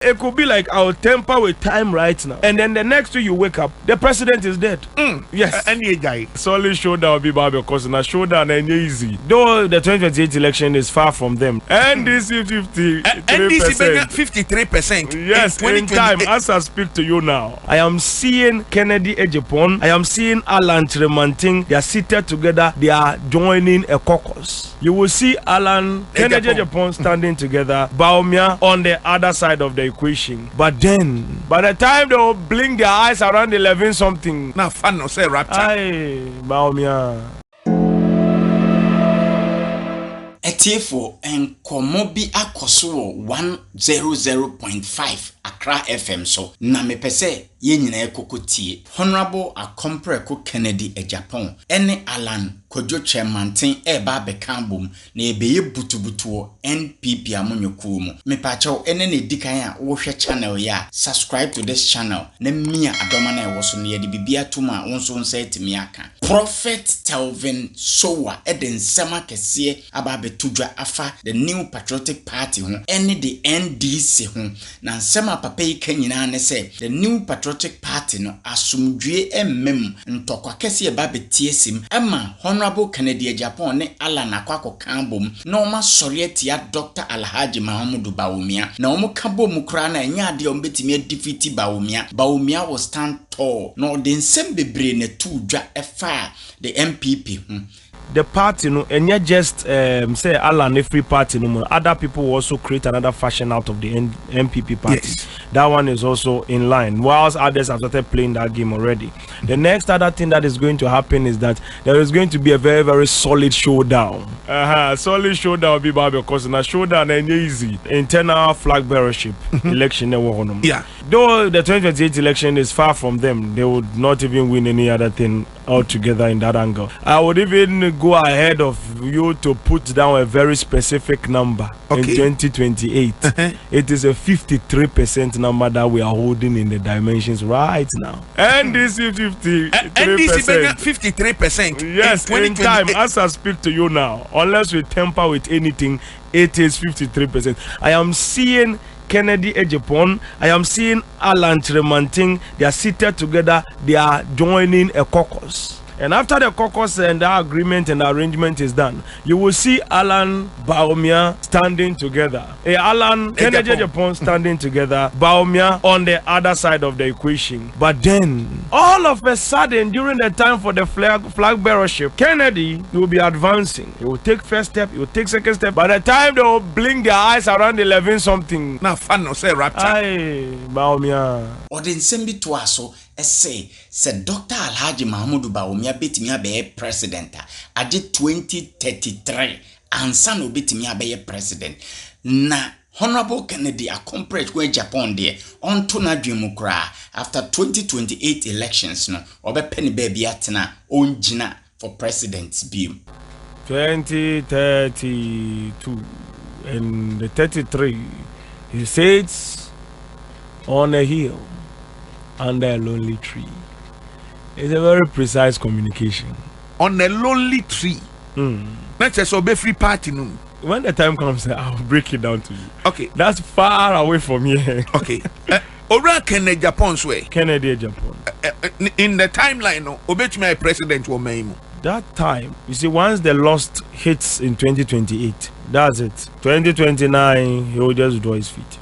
It could be like I'll temper with time right now, and then the next day you wake up, the president is dead. Yes, any guy. Solid showdown will be bad because na showdown and easy. Though the 2028 election is far from them. NDC 53%. Yes, in time. As I speak to you now, I am seeing Kennedy Ejapon. I am seeing Alan Tremanting. They are seated together. They are joining a caucus. You will see Alan Kennedy Ejapon standing together. Baumia on the other side of the equation. But then, by the time they will blink their eyes around 11 something. Now, fun no say rapture. Aye, Baumia. Etiefo enkomo bi akoso 100.5 Accra FM so na mepese ye nyina ekokotie Honorable Akompreko Kennedy Ejapon ene Alan Kojo Tremantin eba bekambom na ebeye butubutuo NPP amonyoku mu mepacho ene ne dikan a wo hwe channel ya subscribe to this channel na mia adoma na ewo so ne ye de bibia tuma wonso nsa etimi aka Prophet Telvin Sowa eden sema kese aba betudwa afa the New Patriotic Party ho ene the NDC ho na nsema papa yi kanyina ne se the New Patriotic Party no asumdwe emmem ntokwa kese eba betiesim ema Honorable Kennedy Ejapon ne Alan Akwako kambom na oma sori atia Dr. Alhaji Mahamudu Bawumia na omo kabo mu kra na enya ade ombetimi defeat Bawumia will stand tall no the nsem bebre ne tudwa efa the MPP the party no and yet just say Alan a free party no more. Other people will also create another fashion out of the NPP party. Yes. That one is also in line. Whilst others have started playing that game already. The next other thing that is going to happen is that there is going to be a very, very solid showdown. Solid showdown will be bad because in a showdown and easy internal flag bearership election. Yeah. Though the 2028 election is far from them, they would not even win any other thing altogether in that angle. I would even go ahead of you to put down a very specific number in 2028. It is a 53% number that we are holding in the dimensions right now. NDC 53%. Yes, in time. As I speak to you now, unless we temper with anything, it is 53%. I am seeing Kennedy Ejapon. I am seeing Alan Tremanting. They are seated together. They are joining a caucus. And after the caucus and the agreement and the arrangement is done, you will see Alan Baumia standing together. Alan Kennedy Ejapon standing together. Baumia on the other side of the equation. But then, all of a sudden, during the time for the flag bearership, Kennedy will be advancing. He will take first step. He will take second step. By the time they will blink their eyes around 11 something. Now, fun no say rapture. Aye, Baumia. Odin sembi to aso. Say Dr. Alhaji Mahamudu Bawumia betimi abe president aje 2033 ansa no betimi abe president na Honorable Kennedy Akompreko Ejapon de onto na dwemu kra after 2028 elections no obepeni baby atena onjina for president's bill 2032 and the 33 he sits on a hill under a lonely tree. It's a very precise communication. On a lonely tree. That's a so free party. No. When the time comes, I'll break it down to you. Okay. That's far away from here. Okay. Ora Kennedy Japon's way. Kennedy Japan. In the timeline, no, Obetumi president will make. That time, you see, once the lost hits in 2028, that's it. 2029, he will just draw his feet.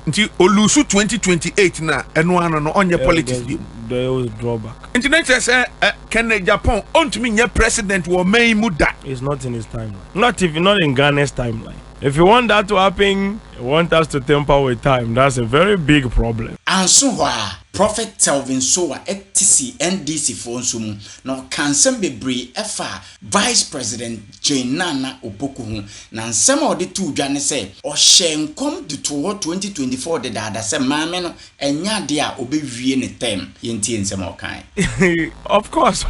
Nti olusu 2028 na eno ano no onye politics bi there was drawback. Nti na say Kennedy Japan ontumi nye president wo man mu da. It's not in his timeline. Not in Ghana's timeline. If you want that to happen, you want us to temper with time. That's a very big problem. And so Prophet Telvin Sowa etisi NDC fonsumu no kansem bebre efa Vice President Naana opoku na nsema ode tu dwane se o hyenkom de to 2024 de dada se maame no enya de a obewie ne tem yentie nsema okan. Of course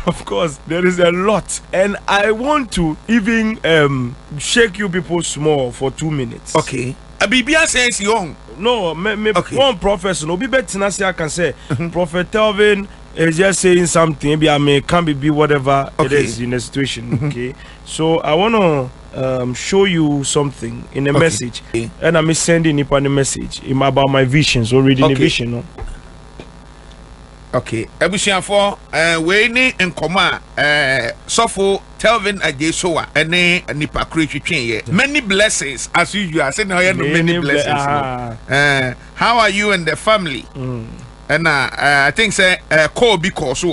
there is a lot, and I want to even shake you people small for 2 minutes. Okay. Abibia says young. No, okay. One professor, no, be better I can say. Prophet Telvin is just saying something. Maybe I can't be whatever it is in the situation. Okay, so I want to show you something in a message, and I'm sending you a message about my visions or reading the vision. No? Okay, for we ni nkoma sofo Telvin Ajesoa ene nipa create many blessings as usual. I say no many blessings. How are you and the family? And I think say call because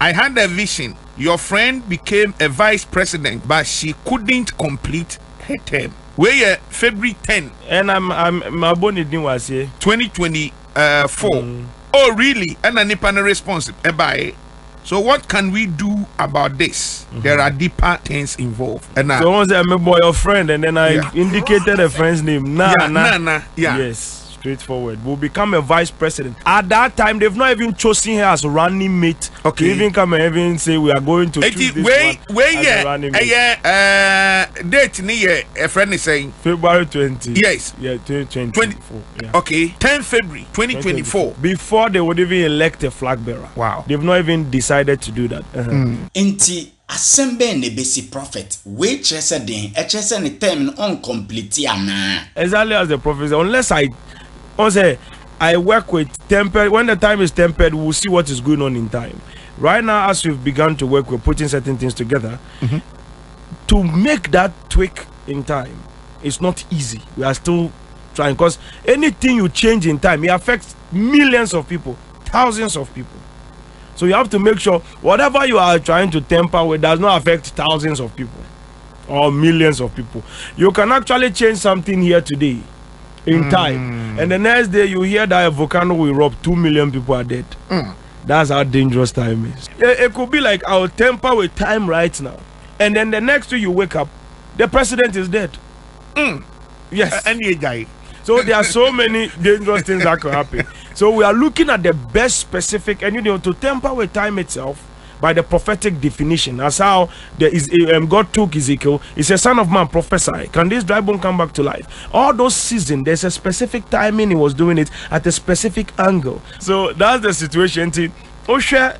I had a vision. Your friend became a vice president, but she couldn't complete her term. Where February 10. And my bonnet was here 2024. Oh really? And a nipa response. So what can we do about this? There are deeper things involved. And so once I remember your friend, and then I indicated a friend's name. Naana. Yes. Straightforward. Will become a vice president. At that time, they've not even chosen her as running mate. Okay. To even come and even say we are going to choose this one as a running mate. Date ni a friend is saying February 20. Yes. Yeah, 2024. Yeah. Okay. 10 February 2024. Before they would even elect a flag bearer. Wow. They've not even decided to do that. Inti Assemble ne basic prophet which said den ne term incomplete ana. Exactly as the prophet, unless I work with tempered. When the time is tempered, we'll see what is going on in time. Right now, as we've begun to work, we're putting certain things together. To make that tweak in time, it's not easy. We are still trying, because anything you change in time, it affects millions of people, thousands of people. So you have to make sure whatever you are trying to temper with does not affect thousands of people or millions of people. You can actually change something here today in time, and the next day you hear that a volcano will erupt, 2 million people are dead. That's how dangerous time is. It could be like I'll temper with time right now, and then the next day you wake up, the president is dead. Yes. Any guy. So there are so many dangerous things that could happen. So we are looking at the best specific, and to temper with time itself by the prophetic definition. That's how God took Ezekiel. He said, "Son of man, prophesy. Can this dry bone come back to life?" All those seasons, there's a specific timing. He was doing it at a specific angle. So that's the situation.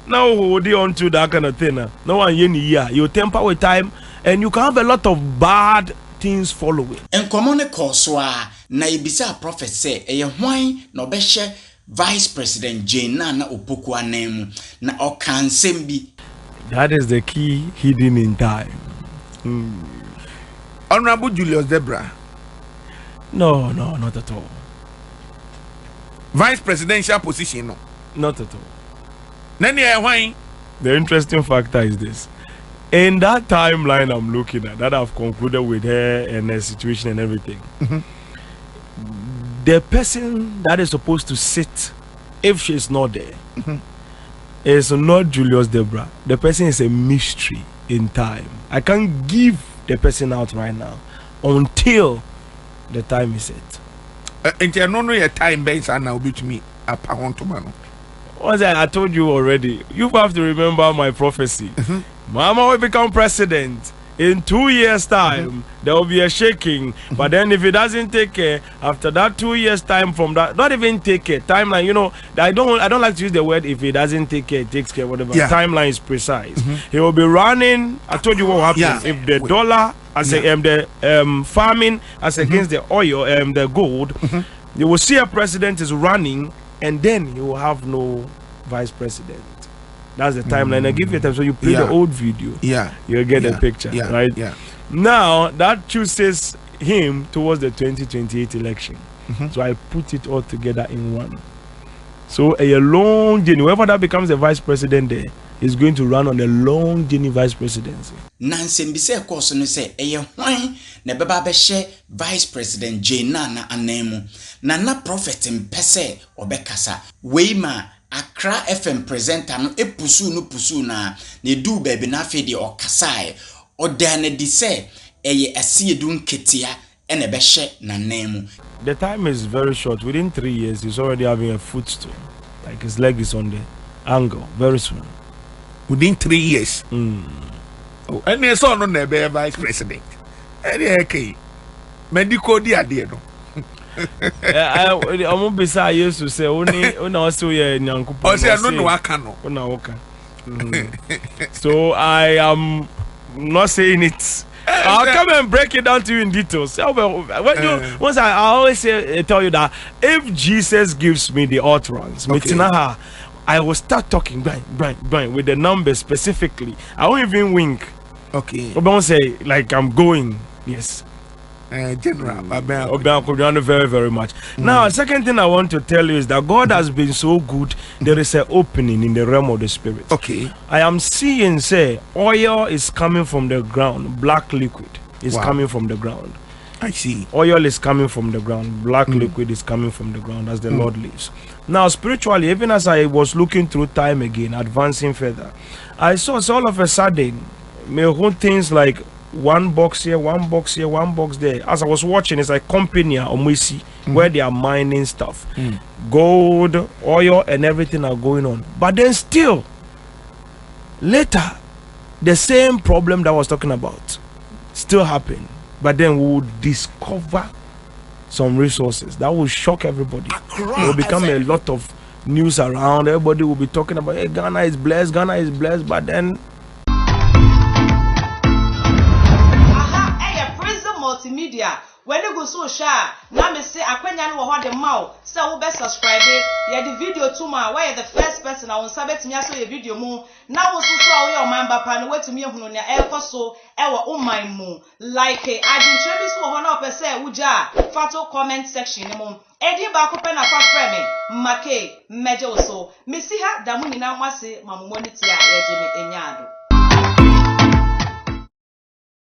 Now hold on to that kind of thing. No one you temper with time, and you can have a lot of bad things following. And common korswa na ibisa prophet say hwan na obehye Vice President Naana opoku anemu na okansem bi. That is the key hidden in time. Honorable Julius Debra. No, not at all. Vice presidential position, no. Not at all. Why? The interesting factor is this. In that timeline I'm looking at, that I've concluded with her and her situation and everything, the person that is supposed to sit, if she's not there, is not Julius Debra. The person is a mystery in time. I can't give the person out right now until the time is set. And you don't know your time base and now with me. I told you already. You have to remember my prophecy. Mama will become president. In 2 years' time, there will be a shaking. But then if it doesn't take care, after that 2 years' time from that, not even take care, timeline, I don't like to use the word if it doesn't take care, it takes care, whatever. Yeah. Timeline is precise. He will be running. I told you what happens. If the dollar, the farming as against the oil, the gold, you will see a president is running, and then you will have no vice president. That's the timeline. I give you time, so you play the old video. You'll get the picture, right? Now that chooses him towards the 2028 election. So I put it all together in one. So a long journey. Whoever that becomes the vice president there is going to run on a long journey vice presidency. Nancy Mbise course no say why na beba be share vice president Naana anemu. Nana prophet mpese obekasa. Weima Accra FM presenter no pusu na ne du baby na fe de okasai odane di se Asiedu Nketia ene be hye na nemu. The time is very short. Within 3 years he's already having a footstool, like his leg is on the angle very soon. Within 3 years. Oh, and there's no be vice president. Okay, medical di ade no. I won't be say yes to say only also nyankupo. So I am not saying it I'll come and break it down to you in details. Once I always say, tell you that if Jesus gives me the utterance, I will start talking bang with the numbers specifically. I won't even wink. Okay. I won't say like I'm going. Yes. General, very, very much. Now, second thing I want to tell you is that God has been so good. There is an opening in the realm of the spirit. Okay. I am seeing, say, oil is coming from the ground. Black liquid is coming from the ground. I see. Oil is coming from the ground. Black liquid is coming from the ground as the Lord lives. Now, spiritually, even as I was looking through time again, advancing further, I saw all of a sudden, things like one box here, one box here, one box there. As I was watching, it's like company or Mwisi, where they are mining stuff. Gold, oil, and everything are going on. But then still, later, the same problem that I was talking about still happened. But then we will discover some resources that will shock everybody. It will become a lot of news around. Everybody will be talking about, hey, Ghana is blessed, but then PRIZM Multimedia. When you go so share, now me say akwenya no ho de maw. Say wo be subscribe. Ya the video to ma where the first person I won sabet me aso your video mu. Now wo so so we your man papa no wetumi ehunu ne ekoso e wo man mu. Like adintre bi so ho na ope say wuja fato comment section ni mu. Edi ba ko pe na fa frame make meje so. Me si ha da mu nyina nwase mamumoni tia ye je me enyado.